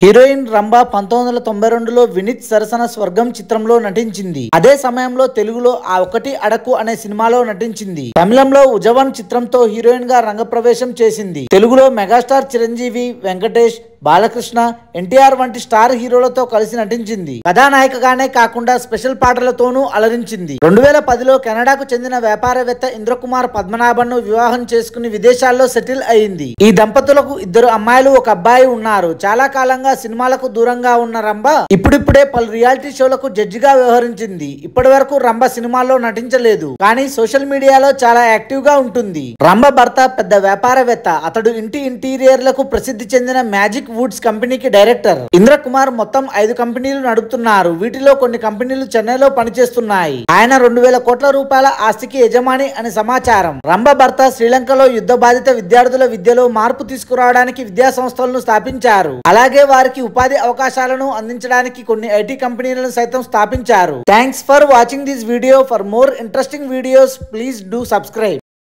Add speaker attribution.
Speaker 1: Heroine Rambha 1992లో Vineet సరసన స్వర్గం చిత్రంలో నటించింది. అదే సమయంలో తెలుగులో ఆ ఒకటి అడకు అనే సినిమాలో నటించింది. తమిళంలో ఉజవన్ చిత్రంతో హీరోయిన్ గా రంగప్రవేశం చేసింది. తెలుగులో మెగాస్టార్ చిరంజీవి, వెంకటేష్, బాలకృష్ణ, ఎన్టీఆర్ వంటి స్టార్ హీరోలతో కలిసి నటించింది. కథానాయికగానే కాకుండా స్పెషల్ పాటలతోనూ అలరించింది. 2010లో కెనడాకు చెందిన వ్యాపారవేత్త ఇంద్రకుమార్ పద్మనాభన్ను వివాహం చేసుకుని విదేశాల్లో సెటిల్ అయింది. ఈ దంపతులకు 2 అమ్మాయిలు, 1 అబ్బాయి ఉన్నారు. చాలా కాలంగా సినిమాలకు దూరంగా ఉన్న రంభ ఇప్పుడిప్పుడే పలు రియాలిటీ షోలకు జడ్జిగా వ్యవహరించింది. ఇప్పటి వరకు రంభ సినిమాల్లో నటించలేదు, కానీ సోషల్ మీడియాలో చాలా యాక్టివ్ గా ఉంటుంది. రంభ భర్త పెద్ద వ్యాపారవేత్త. అతడు ఇంటి ఇంటీరియర్లకు ప్రసిద్ధి చెందిన మ్యాజిక్ వుడ్స్ కంపెనీకి డైరెక్టర్. ఇంద్రకుమార్ మొత్తం 5 కంపెనీలు నడుపుతున్నారు. వీటిలో కొన్ని కంపెనీలు చెన్నైలో పనిచేస్తున్నాయి. ఆయన 2,000 కోట్ల రూపాయల ఆస్తికి యజమాని అని సమాచారం. రంభ భర్త శ్రీలంకలో యుద్ధ బాధిత విద్యార్థుల విద్యలో మార్పు తీసుకురావడానికి విద్యా సంస్థలను స్థాపించారు. అలాగే వారికి ఉపాధి అవకాశాలను అందించడానికి కొన్ని ఐటీ కంపెనీలను సైతం స్థాపించారు. Thanks for watching this video. For more interesting videos please do subscribe.